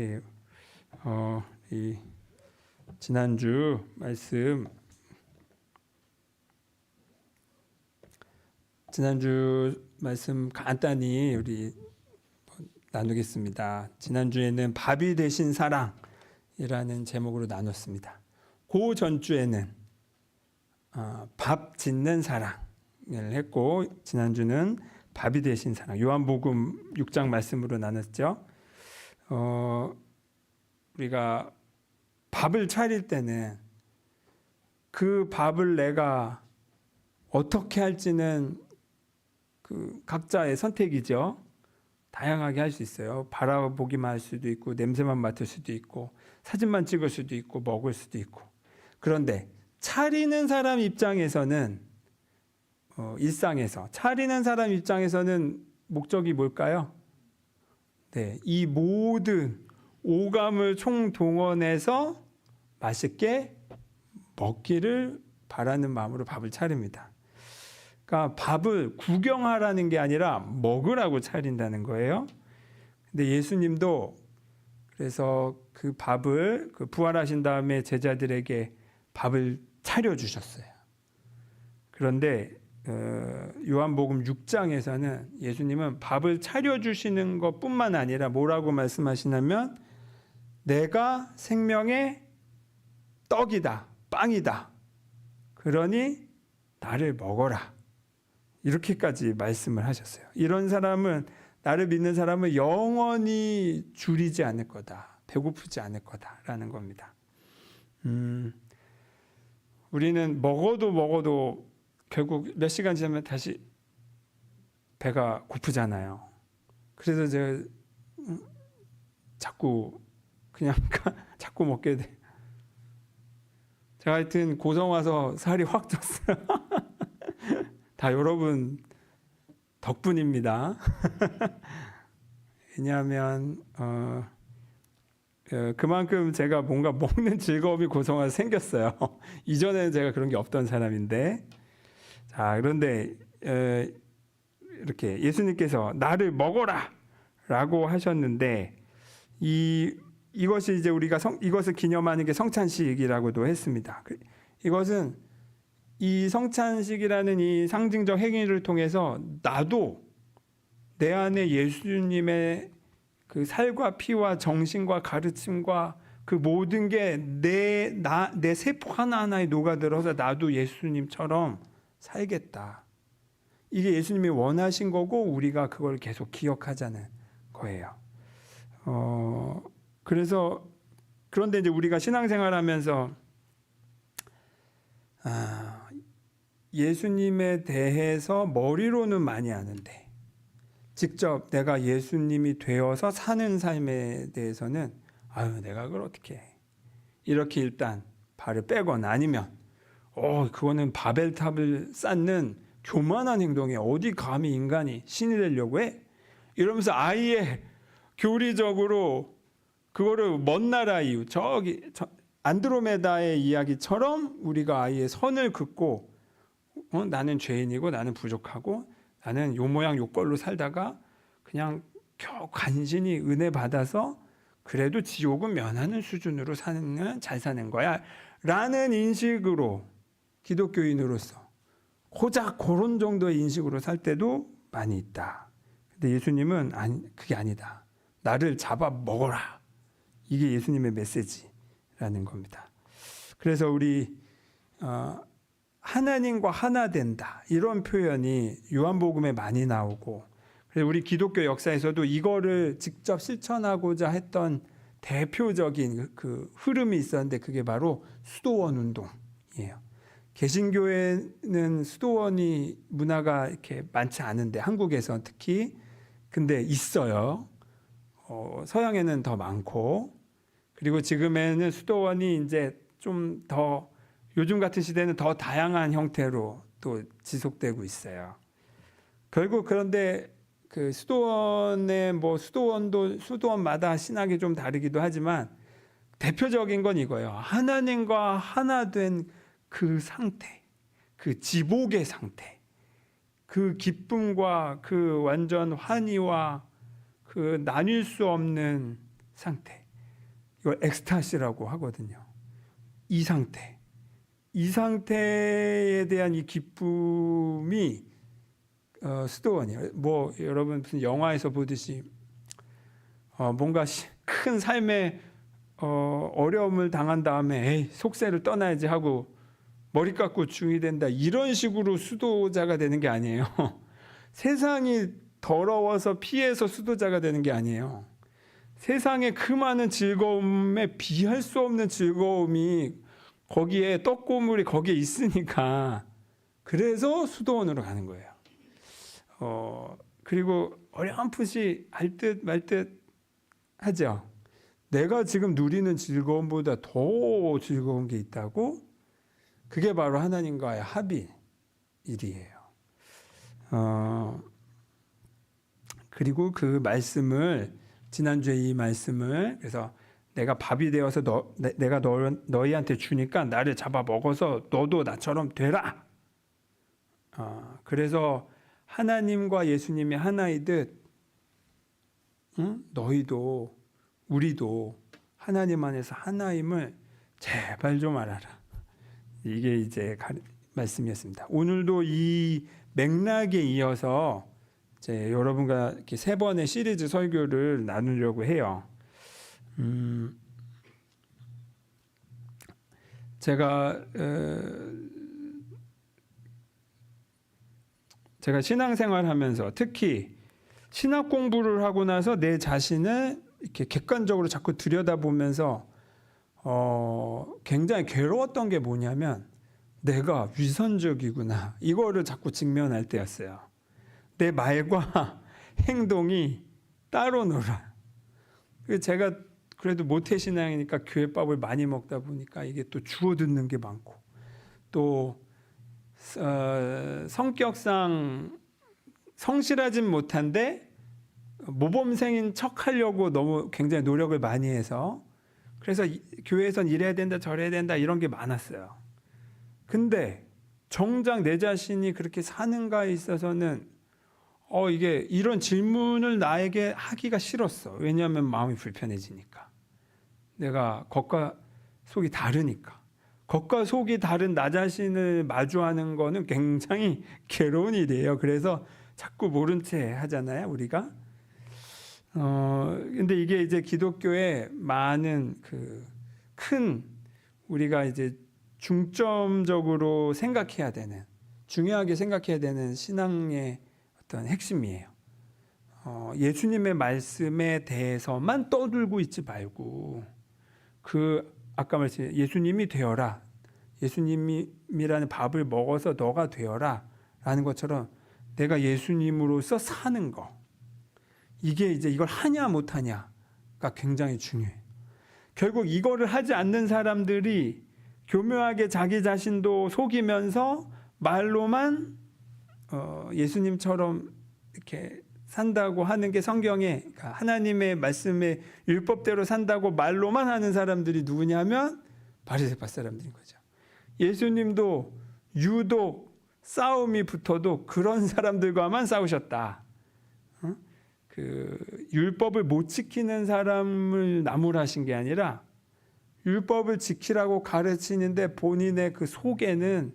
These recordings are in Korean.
이 지난주 말씀 간단히 우리 나누겠습니다. 지난주에는 밥이 되신 사랑이라는 제목으로 나눴습니다. 그 전주에는 밥 짓는 사랑을 했고, 지난주는 밥이 되신 사랑, 요한복음 6장 말씀으로 나눴죠. 우리가 밥을 차릴 때는 그 밥을 내가 어떻게 할지는 그 각자의 선택이죠. 다양하게 할 수 있어요. 바라보기만 할 수도 있고, 냄새만 맡을 수도 있고, 사진만 찍을 수도 있고, 먹을 수도 있고. 그런데 차리는 사람 입장에서는 일상에서 차리는 사람 입장에서는 목적이 뭘까요? 네, 이 모든 오감을 총동원해서 맛있게 먹기를 바라는 마음으로 밥을 차립니다. 그러니까 밥을 구경하라는 게 아니라 먹으라고 차린다는 거예요. 근데 예수님도 그래서 그 밥을 부활하신 다음에 제자들에게 밥을 차려주셨어요. 그런데 요한복음 6장에서는 예수님은 밥을 차려주시는 것뿐만 아니라 뭐라고 말씀하시냐면, 내가 생명의 떡이다, 빵이다. 그러니 나를 먹어라. 이렇게까지 말씀을 하셨어요. 이런 사람은, 나를 믿는 사람은 영원히 줄이지 않을 거다, 배고프지 않을 거다라는 겁니다. 우리는 먹어도 결국 몇 시간 지나면 다시 배가 고프잖아요. 그래서 제가 자꾸 먹게 돼. 제가 하여튼 고성 와서 살이 확 쪘어요. 다 여러분 덕분입니다. 왜냐하면 그만큼 제가 뭔가 먹는 즐거움이 고성 와서 생겼어요. 이전에는 제가 그런 게 없던 사람인데. 자, 그런데 이렇게 예수님께서 나를 먹어라 라고 하셨는데, 이것이 이제 우리가 이것을 기념하는 게 성찬식이라고도 했습니다. 이것은 이 성찬식이라는 이 상징적 행위를 통해서 나도 내 안에 예수님의 그 살과 피와 정신과 가르침과 그 모든 게 내 세포 하나하나에 녹아들어서 나도 예수님처럼 살겠다. 이게 예수님이 원하신 거고, 우리가 그걸 계속 기억하자는 거예요. 그런데 이제 우리가 신앙생활하면서 예수님에 대해서 머리로는 많이 아는데, 직접 내가 예수님이 되어서 사는 삶에 대해서는 내가 그걸 어떻게 해? 이렇게 일단 발을 빼거나, 아니면 그거는 바벨탑을 쌓는 교만한 행동에 어디 감히 인간이 신이 되려고 해? 이러면서 아예 교리적으로 그거를 먼 나라 이유, 안드로메다의 이야기처럼 우리가 아예 선을 긋고, 나는 죄인이고 나는 부족하고 나는 요 모양 요 꼴로 살다가 그냥 겨우 간신히 은혜 받아서 그래도 지옥은 면하는 수준으로 잘 사는 거야 라는 인식으로, 기독교인으로서 고작 그런 정도의 인식으로 살 때도 많이 있다. 근데 예수님은 그게 아니다. 나를 잡아 먹어라. 이게 예수님의 메시지라는 겁니다. 그래서 우리 하나님과 하나 된다, 이런 표현이 요한복음에 많이 나오고, 그래서 우리 기독교 역사에서도 이거를 직접 실천하고자 했던 대표적인 그 흐름이 있었는데, 그게 바로 수도원 운동이에요. 개신교회는 수도원이 문화가 이렇게 많지 않은데, 한국에서 특히, 근데 있어요. 서양에는 더 많고, 그리고 지금에는 수도원이 이제 좀 더, 요즘 같은 시대는 더 다양한 형태로 또 지속되고 있어요. 결국 그런데 그 수도원의 수도원마다 신학이 좀 다르기도 하지만, 대표적인 건 이거예요. 하나님과 하나 된 그 상태, 그 지복의 상태, 그 기쁨과 그 완전 환희와 그 나뉠 수 없는 상태, 이걸 엑스타시라고 하거든요. 이 상태에 대한 이 기쁨이 수도원이에요. 뭐 여러분 무슨 영화에서 보듯이 뭔가 큰 삶의 어려움을 당한 다음에 에이, 속세를 떠나야지 하고 머리 깎고 중이 된다, 이런 식으로 수도자가 되는 게 아니에요. 세상이 더러워서 피해서 수도자가 되는 게 아니에요. 세상의 그 많은 즐거움에 비할 수 없는 즐거움이 거기에, 떡고물이 거기에 있으니까, 그래서 수도원으로 가는 거예요. 그리고 어렴풋이 알 듯 말 듯 하죠. 내가 지금 누리는 즐거움보다 더 즐거운 게 있다고? 그게 바로 하나님과의 합의 일이에요. 그리고 그 말씀을, 지난주에 이 말씀을, 그래서 내가 밥이 되어서 내가 너희한테 주니까 나를 잡아 먹어서 너도 나처럼 되라. 그래서 하나님과 예수님이 하나이듯, 너희도 우리도 하나님 안에서 하나임을 제발 좀 알아라. 이게 이제 말씀이었습니다. 오늘도 이 맥락에 이어서 이제 여러분과 이렇게 3번의 시리즈 설교를 나누려고 해요. 제가 신앙생활하면서 특히 신학 공부를 하고 나서 내 자신을 이렇게 객관적으로 자꾸 들여다보면서 굉장히 괴로웠던 게 뭐냐면, 내가 위선적이구나, 이거를 자꾸 직면할 때였어요. 내 말과 행동이 따로 놀아. 제가 그래도 모태신앙이니까 교회밥을 많이 먹다 보니까 이게 또 주워 듣는 게 많고, 또 성격상 성실하진 못한데 모범생인 척 하려고 너무 굉장히 노력을 많이 해서, 그래서 교회에선 이래야 된다 저래야 된다 이런 게 많았어요. 근데 정작 내 자신이 그렇게 사는가에 있어서는 이게 이런 질문을 나에게 하기가 싫었어. 왜냐하면 마음이 불편해지니까. 내가 겉과 속이 다르니까. 겉과 속이 다른 나 자신을 마주하는 거는 굉장히 괴로운 일이에요. 그래서 자꾸 모른 채 하잖아요, 우리가. 근데 이게 이제 기독교의 많은 큰 우리가 이제 중점적으로 생각해야 되는, 중요하게 생각해야 되는 신앙의 어떤 핵심이에요. 예수님의 말씀에 대해서만 떠들고 있지 말고, 아까 말씀 예수님이 되어라, 예수님이라는 밥을 먹어서 너가 되어라 라는 것처럼 내가 예수님으로서 사는 거, 이게 이제 이걸 하냐 못하냐가 굉장히 중요해요. 결국 이거를 하지 않는 사람들이 교묘하게 자기 자신도 속이면서 말로만 예수님처럼 이렇게 산다고 하는 게 성경에, 그러니까 하나님의 말씀의 율법대로 산다고 말로만 하는 사람들이 누구냐면 바리새파 사람들인 거죠. 예수님도 유독 싸움이 붙어도 그런 사람들과만 싸우셨다. 율법을 못 지키는 사람을 나무라신 게 아니라 율법을 지키라고 가르치는데 본인의 그 속에는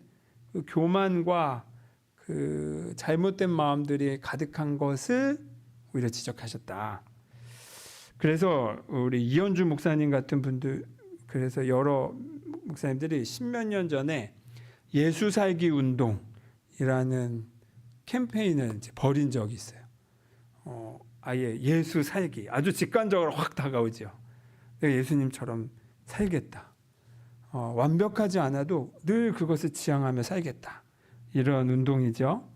그 교만과 그 잘못된 마음들이 가득한 것을 오히려 지적하셨다. 그래서 우리 이현주 목사님 같은 분들, 그래서 여러 목사님들이 10몇 년 전에 예수 살기 운동이라는 캠페인을 이제 벌인 적이 있어요. 아예 예수 살기, 아주 직관적으로 확 다가오죠. 내가 예수님처럼 살겠다. 완벽하지 않아도 늘 그것을 지향하며 살겠다. 이런 운동이죠.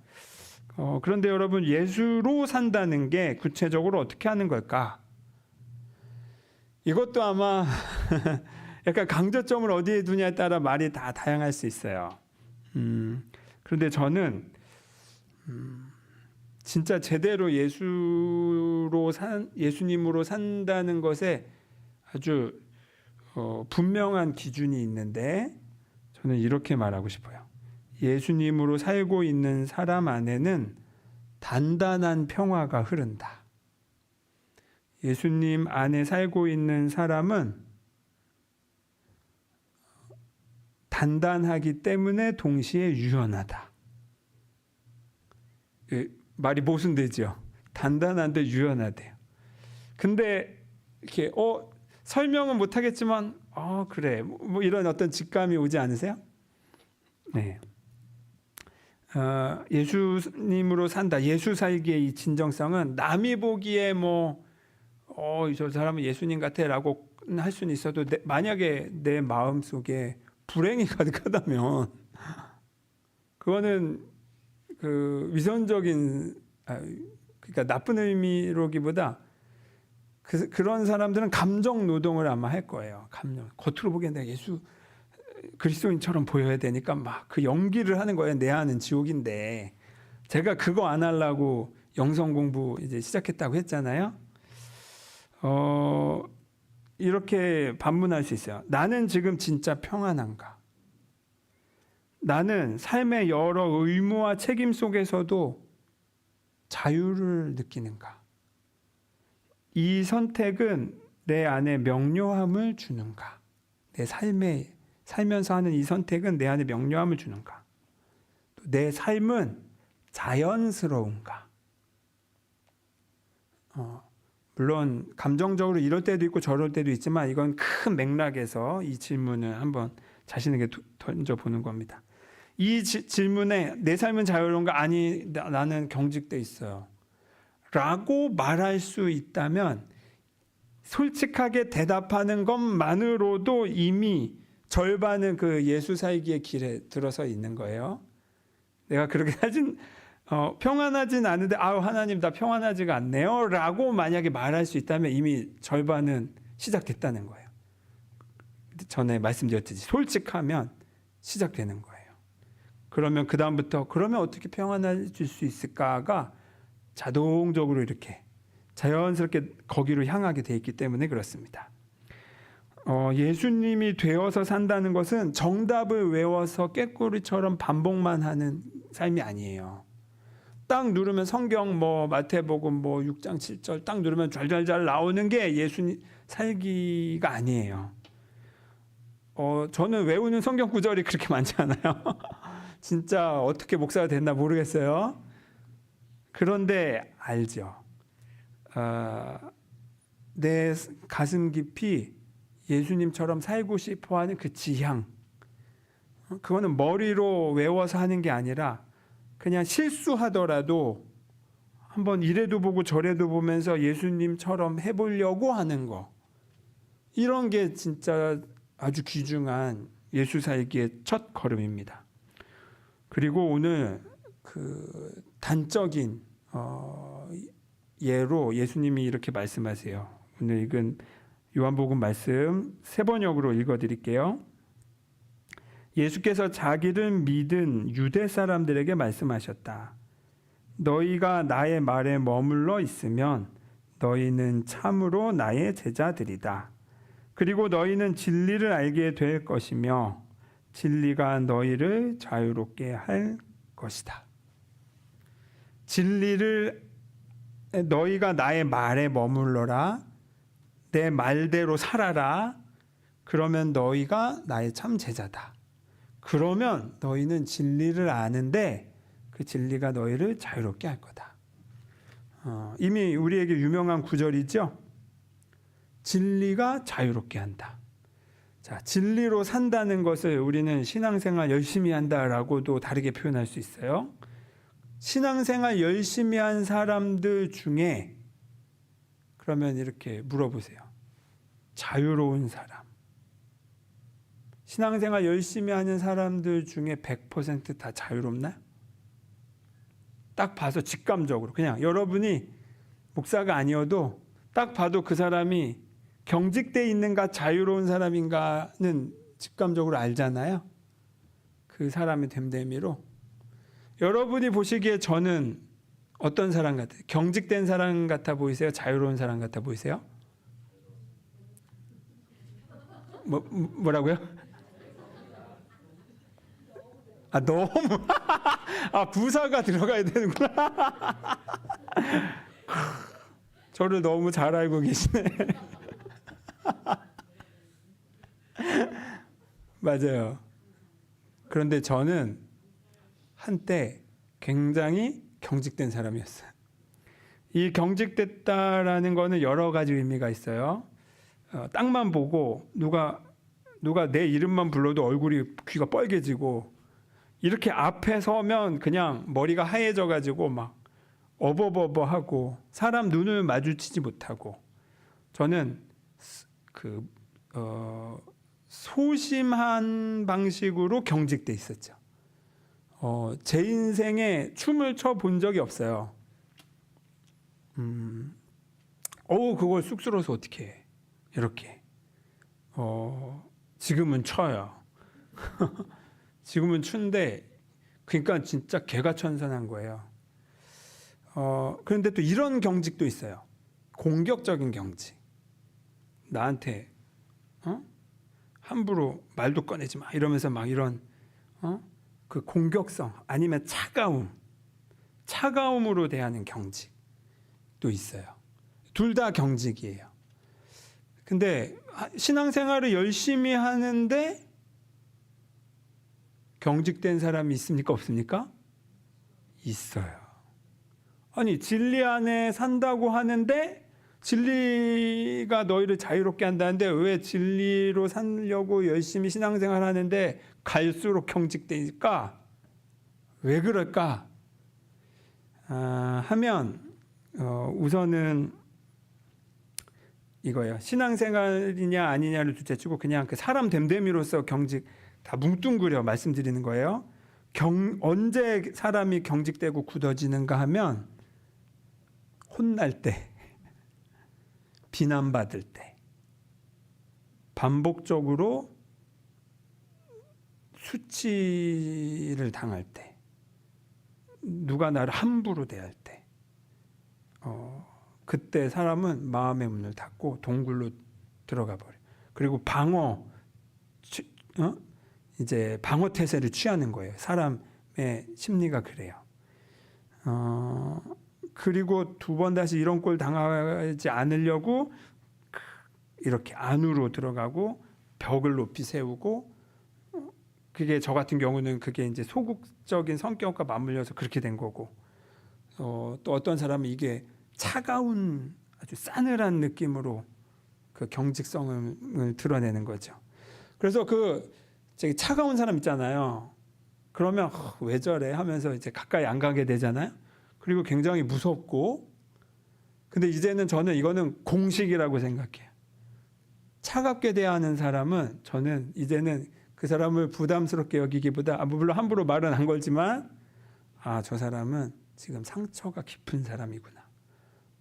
그런데 여러분, 예수로 산다는 게 구체적으로 어떻게 하는 걸까? 이것도 아마 약간 강조점을 어디에 두냐에 따라 말이 다 다양할 수 있어요. 그런데 저는 진짜 제대로 예수님으로 산다는 것에 아주 분명한 기준이 있는데, 저는 이렇게 말하고 싶어요. 예수님으로 살고 있는 사람 안에는 단단한 평화가 흐른다. 예수님 안에 살고 있는 사람은 단단하기 때문에 동시에 유연하다. 말이 모순되죠. 단단한데 유연하대요. 근데 이렇게 설명은 못하겠지만 그래 뭐 이런 어떤 직감이 오지 않으세요? 네. 예수님으로 산다. 예수 살기의 이 진정성은 남이 보기에 저 사람은 예수님 같아라고 할 수는 있어도 만약에 내 마음 속에 불행이 가득하다면 그거는 그 위선적인 그러니까 나쁜 의미로기보다 그런 사람들은 감정 노동을 아마 할 거예요. 감정. 겉으로 보기엔 내가 예수 그리스도인처럼 보여야 되니까 막 그 연기를 하는 거예요. 내 안은 지옥인데 제가 그거 안 하려고 영성 공부 이제 시작했다고 했잖아요. 이렇게 반문할 수 있어요. 나는 지금 진짜 평안한가? 나는 삶의 여러 의무와 책임 속에서도 자유를 느끼는가? 이 선택은 내 안에 명료함을 주는가? 내 살면서 하는 이 선택은 내 안에 명료함을 주는가? 내 삶은 자연스러운가? 물론 감정적으로 이럴 때도 있고 저럴 때도 있지만 이건 큰 맥락에서 이 질문을 한번 자신에게 던져보는 겁니다. 이 질문에 내 삶은 자유로운가? 아니 나는 경직돼 있어요 라고 말할 수 있다면 솔직하게 대답하는 것만으로도 이미 절반은 그 예수 살기의 길에 들어서 있는 거예요. 내가 그렇게 평안하진 않은데 하나님 나 평안하지가 않네요 라고 만약에 말할 수 있다면 이미 절반은 시작됐다는 거예요. 전에 말씀드렸듯이 솔직하면 시작되는 거예요. 그러면 그 다음부터 그러면 어떻게 평안해질 수 있을까가 자동적으로 이렇게 자연스럽게 거기로 향하게 돼 있기 때문에 그렇습니다. 예수님이 되어서 산다는 것은 정답을 외워서 꾀꼬리처럼 반복만 하는 삶이 아니에요. 딱 누르면 성경 마태복음 6장 7절 딱 누르면 잘잘잘 나오는 게 예수님 살기가 아니에요. 저는 외우는 성경 구절이 그렇게 많지 않아요. 진짜 어떻게 목사가 됐나 모르겠어요. 그런데 알죠. 내 가슴 깊이 예수님처럼 살고 싶어하는 그 지향. 그거는 머리로 외워서 하는 게 아니라 그냥 실수하더라도 한번 이래도 보고 저래도 보면서 예수님처럼 해보려고 하는 거. 이런 게 진짜 아주 귀중한 예수 살기의 첫 걸음입니다. 그리고 오늘 그 단적인 예로 예수님이 이렇게 말씀하세요. 오늘 읽은 요한복음 말씀 세 번역으로 읽어드릴게요. 예수께서 자기를 믿은 유대 사람들에게 말씀하셨다. 너희가 나의 말에 머물러 있으면 너희는 참으로 나의 제자들이다. 그리고 너희는 진리를 알게 될 것이며 진리가 너희를 자유롭게 할 것이다. 진리를 너희가 나의 말에 머물러라. 내 말대로 살아라. 그러면 너희가 나의 참 제자다. 그러면 너희는 진리를 아는데 그 진리가 너희를 자유롭게 할 거다. 이미 우리에게 유명한 구절이죠. 진리가 자유롭게 한다. 자, 진리로 산다는 것을 우리는 신앙생활 열심히 한다라고도 다르게 표현할 수 있어요. 신앙생활 열심히 한 사람들 중에 그러면 이렇게 물어보세요. 자유로운 사람. 신앙생활 열심히 하는 사람들 중에 100% 다 자유롭나요? 딱 봐서 직감적으로 그냥 여러분이 목사가 아니어도 딱 봐도 그 사람이 경직돼 있는가 자유로운 사람인가는 직감적으로 알잖아요. 그 사람의 됨됨이로. 여러분이 보시기에 저는 어떤 사람 같아요? 경직된 사람 같아 보이세요? 자유로운 사람 같아 보이세요? 뭐라고요? 너무 부사가 들어가야 되는구나. 저를 너무 잘 알고 계시네. 맞아요. 그런데 저는 한때 굉장히 경직된 사람이었어요. 이 경직됐다라는 거는 여러 가지 의미가 있어요. 땅만 보고 누가 내 이름만 불러도 얼굴이 귀가 빨개지고, 이렇게 앞에 서면 그냥 머리가 하얘져 가지고 막 어버버버하고 사람 눈을 마주치지 못하고, 저는 소심한 방식으로 경직돼 있었죠. 제 인생에 춤을 춰 본 적이 없어요. 그걸 쑥스러워서 어떻게 해. 이렇게. 지금은 춰요. 지금은 춘데, 그러니까 진짜 개가천선한 거예요. 그런데 또 이런 경직도 있어요. 공격적인 경직. 나한테 함부로 말도 꺼내지 마 이러면서 막 이런 그 공격성, 아니면 차가움으로 대하는 경직도 있어요. 둘 다 경직이에요. 근데 신앙생활을 열심히 하는데 경직된 사람이 있습니까? 없습니까? 있어요. 아니, 진리 안에 산다고 하는데 진리가 너희를 자유롭게 한다는데 왜 진리로 살려고 열심히 신앙생활 하는데 갈수록 경직되니까 왜 그럴까? 하면 우선은 이거예요. 신앙생활이냐 아니냐를 둘째치고 그냥 그 사람 됨됨이로서 경직 다 뭉뚱그려 말씀드리는 거예요. 언제 사람이 경직되고 굳어지는가 하면 혼날 때, 비난받을 때, 반복적으로 수치를 당할 때, 누가 나를 함부로 대할 때, 그때 사람은 마음의 문을 닫고 동굴로 들어가 버려. 그리고 방어 태세를 취하는 거예요. 사람의 심리가 그래요. 그리고 두 번 다시 이런 꼴 당하지 않으려고 이렇게 안으로 들어가고 벽을 높이 세우고, 그게 저 같은 경우는 그게 이제 소극적인 성격과 맞물려서 그렇게 된 거고, 또 어떤 사람은 이게 차가운 아주 싸늘한 느낌으로 그 경직성을 드러내는 거죠. 그래서 저기 차가운 사람 있잖아요. 그러면 왜 저래 하면서 이제 가까이 안 가게 되잖아요. 그리고 굉장히 무섭고, 근데 이제는 저는 이거는 공식이라고 생각해요. 차갑게 대하는 사람은 저는 이제는 그 사람을 부담스럽게 여기기보다, 물론 함부로 말은 안 걸지만, 저 사람은 지금 상처가 깊은 사람이구나.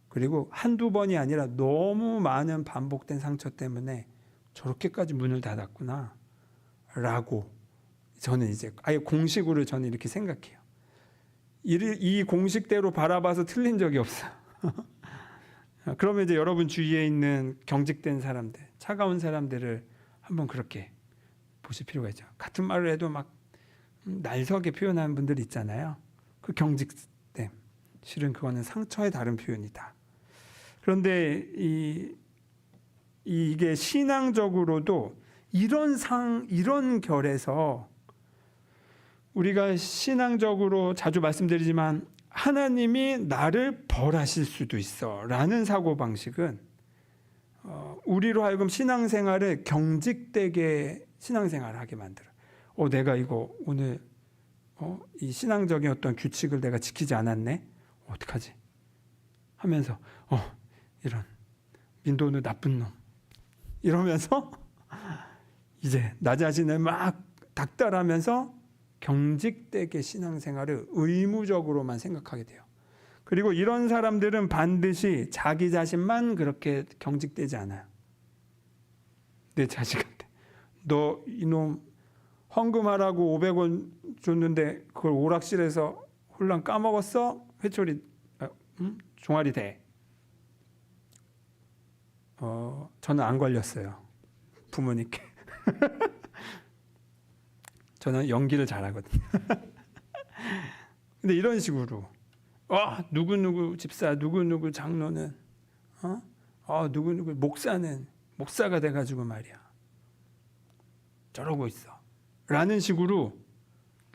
그리고 한두 번이 아니라 너무 많은 반복된 상처 때문에 저렇게까지 문을 닫았구나 라고 저는 이제 아예 공식으로 저는 이렇게 생각해요. 이 공식대로 바라봐서 틀린 적이 없어요. 그러면 이제 여러분 주위에 있는 경직된 사람들, 차가운 사람들을 한번 그렇게 보실 필요가 있죠. 같은 말을 해도 막 날석에 표현하는 분들 있잖아요. 그 경직됨, 실은 그거는 상처의 다른 표현이다. 그런데 이게 신앙적으로도 이런 결에서 우리가 신앙적으로 자주 말씀드리지만 하나님이 나를 벌하실 수도 있어 라는 사고방식은 우리로 하여금 신앙생활을 경직되게 신앙생활을 하게 만들어요. 내가 이거 오늘 이 신앙적인 어떤 규칙을 내가 지키지 않았네? 어떡하지? 하면서 이런 민도는 나쁜 놈 이러면서 이제 나 자신을 막 닥달하면서 경직되게 신앙생활을 의무적으로만 생각하게 돼요. 그리고 이런 사람들은 반드시 자기 자신만 그렇게 경직되지 않아요. 내 자식한테 너 이놈 헌금하라고 500원 줬는데 그걸 오락실에서 홀랑 까먹었어? 회초리 종아리 대. 저는 안 걸렸어요. 부모님께. 저는 연기를 잘하거든요. 근데 이런 식으로 누구누구 집사, 누구누구 장로는 누구누구 목사는 목사가 돼가지고 말이야 저러고 있어 라는 식으로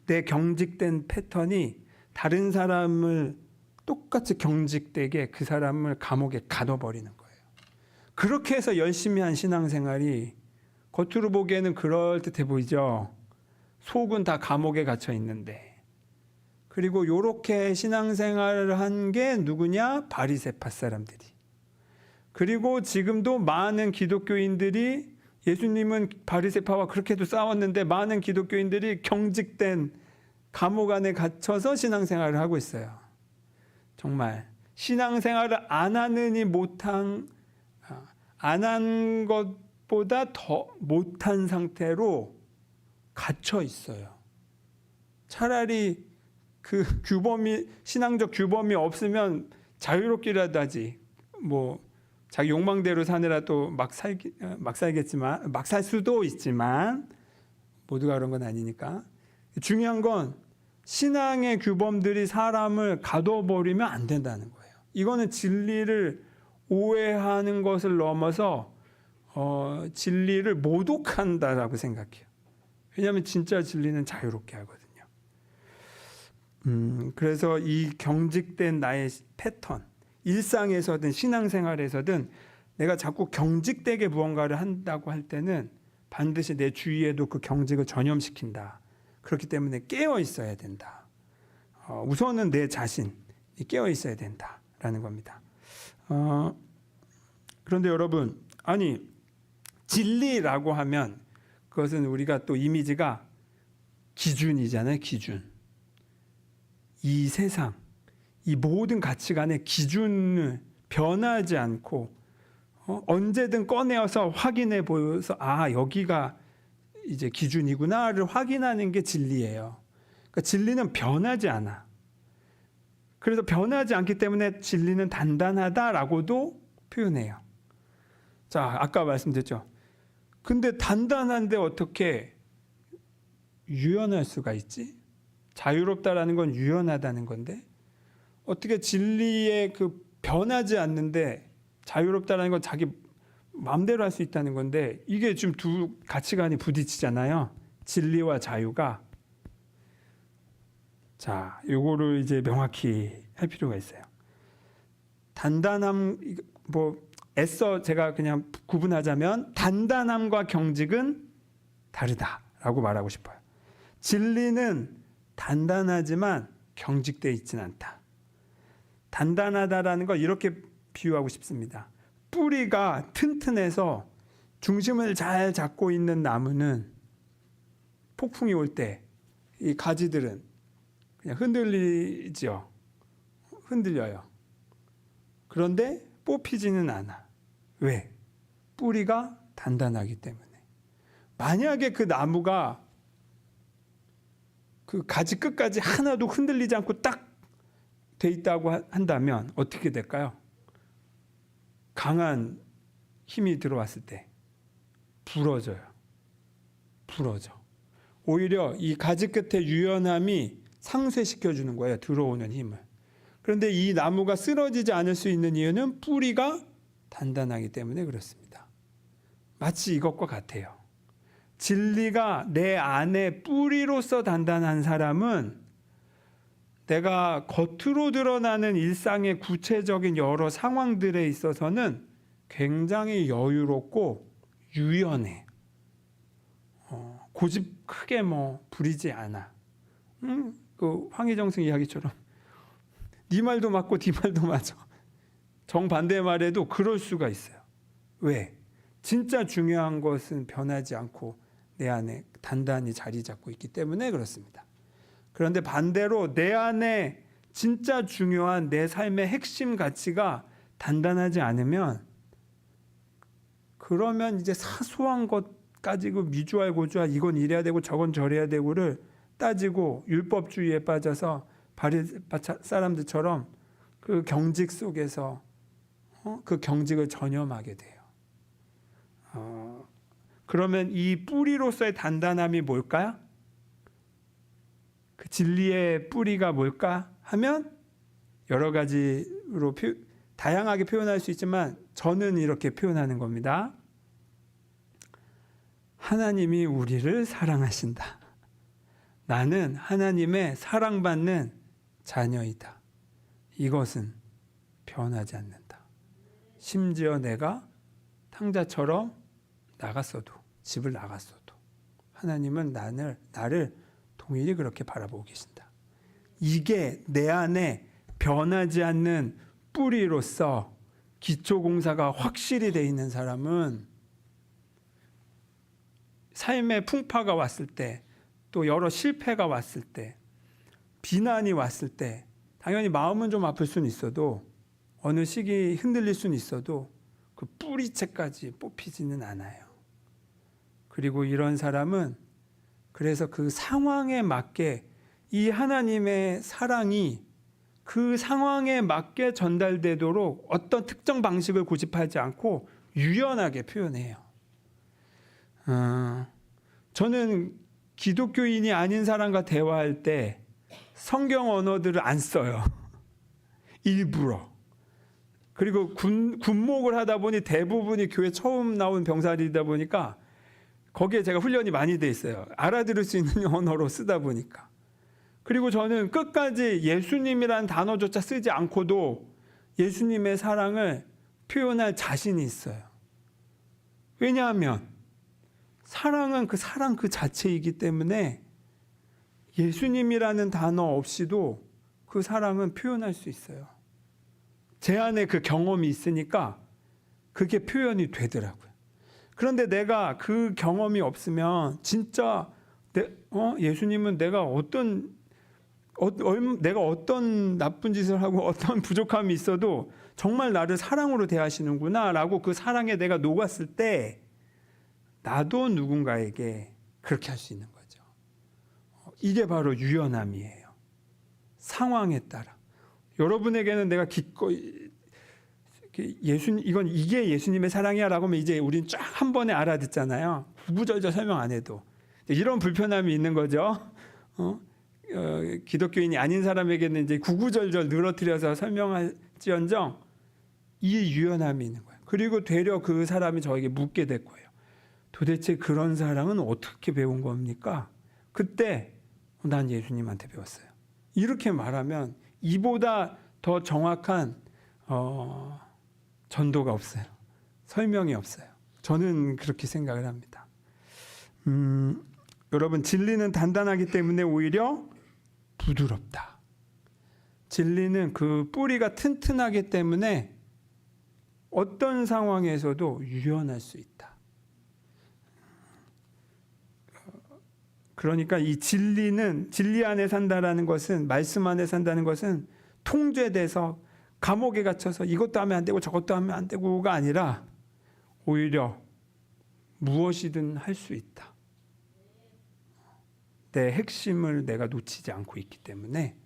내 경직된 패턴이 다른 사람을 똑같이 경직되게 그 사람을 감옥에 가둬버리는 거예요. 그렇게 해서 열심히 한 신앙생활이 겉으로 보기에는 그럴듯해 보이죠. 속은 다 감옥에 갇혀 있는데. 그리고 요렇게 신앙생활을 한 게 누구냐? 바리새파 사람들이. 그리고 지금도 많은 기독교인들이, 예수님은 바리새파와 그렇게도 싸웠는데 많은 기독교인들이 경직된 감옥 안에 갇혀서 신앙생활을 하고 있어요. 정말 신앙생활을 안 하느니 못한, 안 한 것보다 더 못한 상태로 갇혀 있어요. 차라리 그 규범이, 신앙적 규범이 없으면 자유롭기라도 하지. 뭐 자기 욕망대로 사느라 또 막 살겠지만, 막 살 수도 있지만 모두가 그런 건 아니니까. 중요한 건 신앙의 규범들이 사람을 가둬버리면 안 된다는 거예요. 이거는 진리를 오해하는 것을 넘어서 진리를 모독한다라고 생각해요. 왜냐하면 진짜 진리는 자유롭게 하거든요. 그래서 이 경직된 나의 패턴, 일상에서든 신앙생활에서든 내가 자꾸 경직되게 무언가를 한다고 할 때는 반드시 내 주위에도 그 경직을 전염시킨다. 그렇기 때문에 깨어 있어야 된다. 우선은 내 자신이 깨어 있어야 된다라는 겁니다. 그런데 여러분, 아니 진리라고 하면 그것은 우리가 또 이미지가 기준이잖아요. 기준. 이 세상, 이 모든 가치관의 기준을 변하지 않고 언제든 꺼내어서 확인해 보여서 여기가 이제 기준이구나를 확인하는 게 진리예요. 그러니까 진리는 변하지 않아. 그래서 변하지 않기 때문에 진리는 단단하다라고도 표현해요. 자, 아까 말씀드렸죠. 근데 단단한데 어떻게 유연할 수가 있지? 자유롭다라는 건 유연하다는 건데 어떻게 진리에 그 변하지 않는데 자유롭다라는 건 자기 마음대로 할 수 있다는 건데 이게 지금 두 가치관이 부딪히잖아요. 진리와 자유가. 자, 요거를 이제 명확히 할 필요가 있어요. 단단함, 애써 제가 그냥 구분하자면 단단함과 경직은 다르다라고 말하고 싶어요. 진리는 단단하지만 경직되어 있지는 않다. 단단하다라는 걸 이렇게 비유하고 싶습니다. 뿌리가 튼튼해서 중심을 잘 잡고 있는 나무는 폭풍이 올 때 이 가지들은 그냥 흔들리죠. 흔들려요. 그런데 뽑히지는 않아. 왜? 뿌리가 단단하기 때문에. 만약에 그 나무가 그 가지 끝까지 하나도 흔들리지 않고 딱 돼 있다고 한다면 어떻게 될까요? 강한 힘이 들어왔을 때 부러져요. 부러져. 오히려 이 가지 끝의 유연함이 상쇄시켜주는 거예요. 들어오는 힘을. 그런데 이 나무가 쓰러지지 않을 수 있는 이유는 뿌리가 단단하기 때문에 그렇습니다. 마치 이것과 같아요. 진리가 내 안에 뿌리로서 단단한 사람은 내가 겉으로 드러나는 일상의 구체적인 여러 상황들에 있어서는 굉장히 여유롭고 유연해. 고집 크게 부리지 않아. 그 황희정승 이야기처럼 네 말도 맞고 네 말도 맞아. 정반대의 말에도 그럴 수가 있어요. 왜? 진짜 중요한 것은 변하지 않고 내 안에 단단히 자리 잡고 있기 때문에 그렇습니다. 그런데 반대로 내 안에 진짜 중요한 내 삶의 핵심 가치가 단단하지 않으면 그러면 이제 사소한 것 가지고 미주알 고주알 이건 이래야 되고 저건 저래야 되고를 따지고 율법주의에 빠져서 바리새파 사람들처럼 그 경직 속에서 그 경직을 전염하게 돼요. 그러면 이 뿌리로서의 단단함이 뭘까요? 그 진리의 뿌리가 뭘까 하면 여러 가지로 다양하게 표현할 수 있지만 저는 이렇게 표현하는 겁니다. 하나님이 우리를 사랑하신다. 나는 하나님의 사랑받는 자녀이다. 이것은 변하지 않는다. 심지어 내가 탕자처럼 나갔어도, 집을 나갔어도 하나님은 나를 동일히 그렇게 바라보고 계신다. 이게 내 안에 변하지 않는 뿌리로서 기초공사가 확실히 돼 있는 사람은 삶의 풍파가 왔을 때, 또 여러 실패가 왔을 때, 비난이 왔을 때 당연히 마음은 좀 아플 수는 있어도, 어느 시기 흔들릴 수는 있어도 그 뿌리채까지 뽑히지는 않아요. 그리고 이런 사람은 그래서 그 상황에 맞게 이 하나님의 사랑이 그 상황에 맞게 전달되도록 어떤 특정 방식을 고집하지 않고 유연하게 표현해요. 저는 기독교인이 아닌 사람과 대화할 때 성경 언어들을 안 써요. 일부러. 그리고 군목을 하다 보니 대부분이 교회 처음 나온 병사들이다 보니까 거기에 제가 훈련이 많이 돼 있어요. 알아들을 수 있는 언어로 쓰다 보니까. 그리고 저는 끝까지 예수님이라는 단어조차 쓰지 않고도 예수님의 사랑을 표현할 자신이 있어요. 왜냐하면 사랑은 그 사랑 그 자체이기 때문에 예수님이라는 단어 없이도 그 사랑은 표현할 수 있어요. 제 안에 그 경험이 있으니까 그게 표현이 되더라고요. 그런데 내가 그 경험이 없으면 진짜 예수님은 내가 어떤 나쁜 짓을 하고 어떤 부족함이 있어도 정말 나를 사랑으로 대하시는구나 라고 그 사랑에 내가 녹았을 때 나도 누군가에게 그렇게 할 수 있는 거죠. 이게 바로 유연함이에요. 상황에 따라. 여러분에게는 내가 기꺼이 이게 예수님의 사랑이야 라고 하면 이제 우린 쫙 한 번에 알아듣잖아요. 구구절절 설명 안 해도. 이런 불편함이 있는 거죠. 기독교인이 아닌 사람에게는 이제 구구절절 늘어뜨려서 설명할지언정 이 유연함이 있는 거예요. 그리고 되려 그 사람이 저에게 묻게 될 거예요. 도대체 그런 사랑은 어떻게 배운 겁니까? 그때 난 예수님한테 배웠어요. 이렇게 말하면 이보다 더 정확한 전도가 없어요. 설명이 없어요. 저는 그렇게 생각을 합니다. 여러분, 진리는 단단하기 때문에 오히려 부드럽다. 진리는 그 뿌리가 튼튼하기 때문에 어떤 상황에서도 유연할 수 있다. 그러니까 이 진리 안에 산다라는 것은, 말씀 안에 산다는 것은 통제돼서 감옥에 갇혀서 이것도 하면 안 되고 저것도 하면 안 되고가 아니라 오히려 무엇이든 할 수 있다. 내 핵심을 내가 놓치지 않고 있기 때문에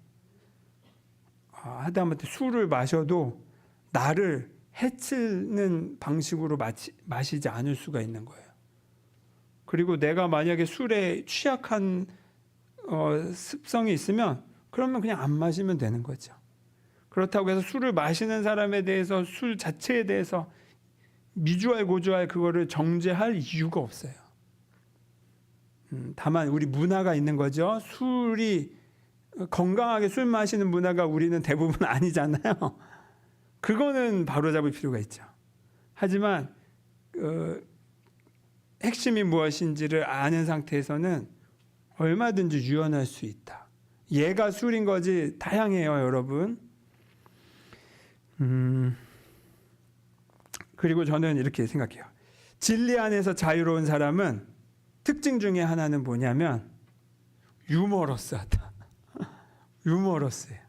하다못해 술을 마셔도 나를 해치는 방식으로 마시지 않을 수가 있는 거예요. 그리고 내가 만약에 술에 취약한 습성이 있으면 그러면 그냥 안 마시면 되는 거죠. 그렇다고 해서 술을 마시는 사람에 대해서, 술 자체에 대해서 미주알 고주알 그거를 정죄할 이유가 없어요. 다만 우리 문화가 있는 거죠. 술이 건강하게 술 마시는 문화가 우리는 대부분 아니잖아요. 그거는 바로잡을 필요가 있죠. 하지만 핵심이 무엇인지를 아는 상태에서는 얼마든지 유연할 수 있다. 얘가 술인 거지 다양해요, 여러분. 그리고 저는 이렇게 생각해요. 진리 안에서 자유로운 사람은 특징 중에 하나는 뭐냐면 유머러스하다. 유머러스해요.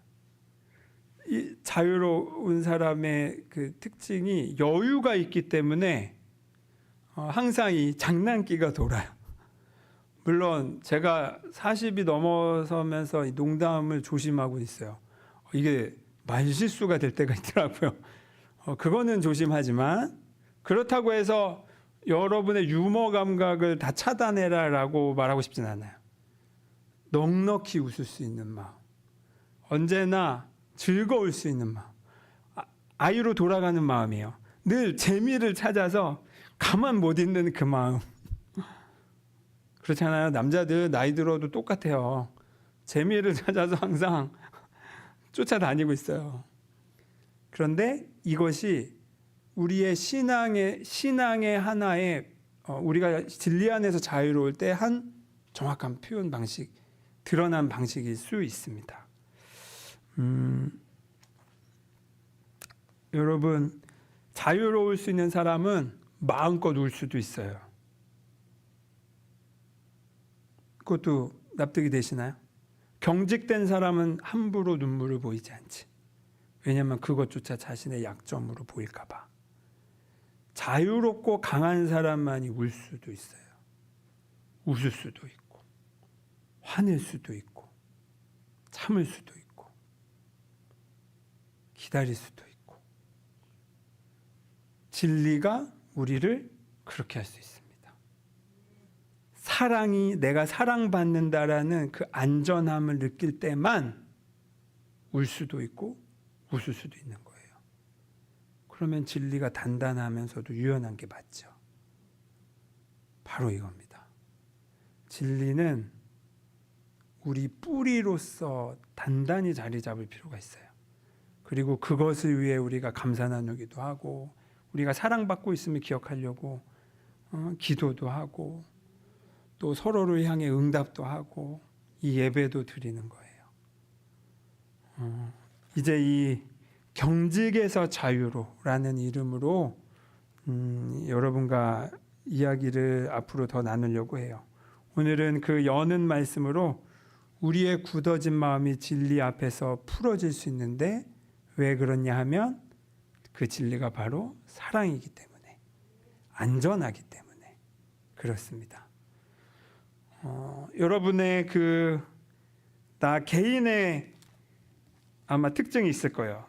이 자유로운 사람의 그 특징이 여유가 있기 때문에 항상 이 장난기가 돌아요. 물론 제가 40이 넘어서면서 이 농담을 조심하고 있어요. 이게 말실수가 될 때가 있더라고요. 그거는 조심하지만 그렇다고 해서 여러분의 유머 감각을 다 차단해라라고 말하고 싶진 않아요. 넉넉히 웃을 수 있는 마음, 언제나 즐거울 수 있는 마음, 아이로 돌아가는 마음이에요. 늘 재미를 찾아서 가만 못 있는 그 마음. 그렇잖아요. 남자들 나이 들어도 똑같아요. 재미를 찾아서 항상 쫓아다니고 있어요. 그런데 이것이 우리의 신앙의 하나의 우리가 진리 안에서 자유로울 때 한 정확한 표현 방식, 드러난 방식일 수 있습니다. 여러분, 자유로울 수 있는 사람은 마음껏 울 수도 있어요. 그것도 납득이 되시나요? 경직된 사람은 함부로 눈물을 보이지 않지. 왜냐하면 그것조차 자신의 약점으로 보일까 봐. 자유롭고 강한 사람만이 울 수도 있어요. 웃을 수도 있고, 화낼 수도 있고, 참을 수도 있고, 기다릴 수도 있고. 진리가 우리를 그렇게 할 수 있습니다. 내가 사랑받는다라는 그 안전함을 느낄 때만 울 수도 있고 웃을 수도 있는 거예요. 그러면 진리가 단단하면서도 유연한 게 맞죠. 바로 이겁니다. 진리는 우리 뿌리로서 단단히 자리 잡을 필요가 있어요. 그리고 그것을 위해 우리가 감사 나누기도 하고, 우리가 사랑받고 있음을 기억하려고 기도도 하고, 또 서로를 향해 응답도 하고, 이 예배도 드리는 거예요. 이제 이 경직에서 자유로라는 이름으로 여러분과 이야기를 앞으로 더 나누려고 해요. 오늘은 그 여는 말씀으로 우리의 굳어진 마음이 진리 앞에서 풀어질 수 있는데 왜 그러냐 하면 그 진리가 바로 사랑이기 때문에, 안전하기 때문에 그렇습니다. 여러분의 나 개인의 아마 특징이 있을 거예요.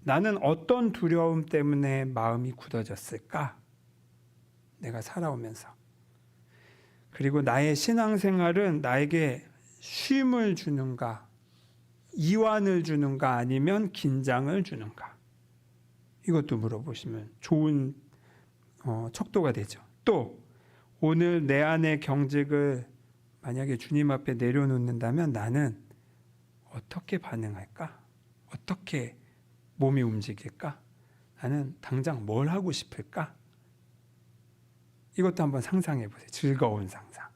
나는 어떤 두려움 때문에 마음이 굳어졌을까? 내가 살아오면서. 그리고 나의 신앙생활은 나에게 쉼을 주는가, 이완을 주는가, 아니면 긴장을 주는가? 이것도 물어보시면 좋은 척도가 되죠. 또 오늘 내 안의 경직을 만약에 주님 앞에 내려놓는다면 나는 어떻게 반응할까? 어떻게 몸이 움직일까? 나는 당장 뭘 하고 싶을까? 이것도 한번 상상해 보세요. 즐거운 상상.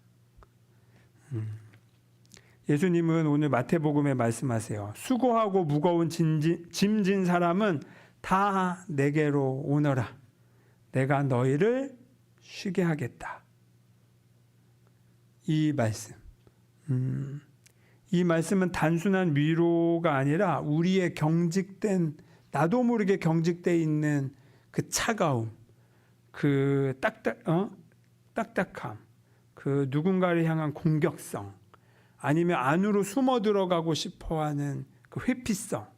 예수님은 오늘 마태복음에 말씀하세요. 수고하고 무거운 짐진 사람은 다 내게로 오너라. 내가 너희를 쉬게 하겠다. 이 말씀. 이 말씀은 단순한 위로가 아니라 우리의 나도 모르게 경직되어 있는 그 차가움, 그 딱딱함, 그 누군가를 향한 공격성, 아니면 안으로 숨어 들어가고 싶어하는 그 회피성,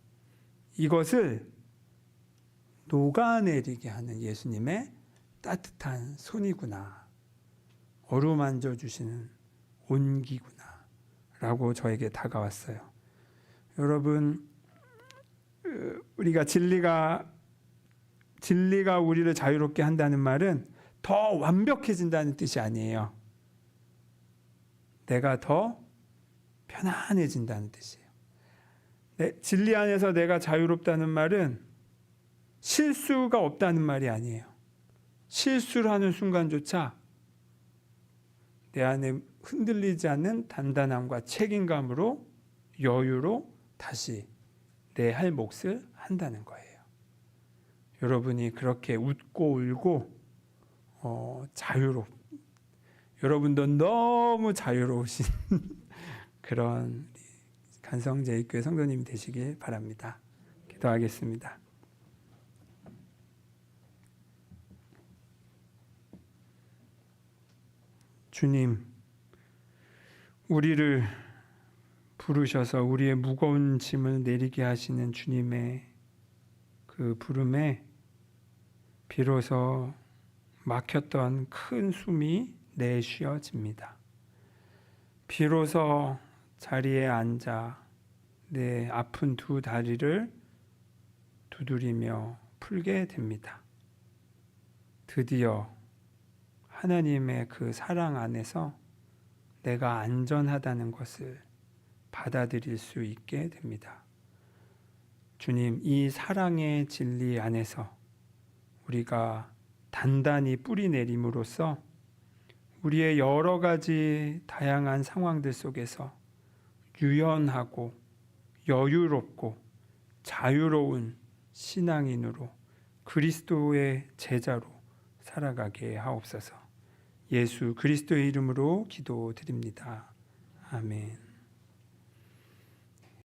이것을 녹아내리게 하는 예수님의 따뜻한 손이구나, 어루만져 주시는 온기구나 라고 저에게 다가왔어요. 여러분, 우리가 진리가 우리를 자유롭게 한다는 말은 더 완벽해진다는 뜻이 아니에요. 내가 더 편안해진다는 뜻이에요. 진리 안에서 내가 자유롭다는 말은 실수가 없다는 말이 아니에요. 실수를 하는 순간조차 내 안에 흔들리지 않는 단단함과 책임감으로, 여유로 다시 내 할 몫을 한다는 거예요. 여러분이 그렇게 웃고 울고 여러분도 너무 자유로우신 그런 간성제일교회 성도님이 되시길 바랍니다. 기도하겠습니다. 주님, 우리를 부르셔서 우리의 무거운 짐을 내리게 하시는 주님의 그 부름에 비로소 막혔던 큰 숨이 내쉬어집니다. 비로소 자리에 앉아 내 아픈 두 다리를 두드리며 풀게 됩니다. 드디어 하나님의 그 사랑 안에서 내가 안전하다는 것을 받아들일 수 있게 됩니다. 주님, 이 사랑의 진리 안에서 우리가 단단히 뿌리 내림으로써 우리의 여러 가지 다양한 상황들 속에서 유연하고 여유롭고 자유로운 신앙인으로 그리스도의 제자로 살아가게 하옵소서. 예수 그리스도의 이름으로 기도드립니다. 아멘.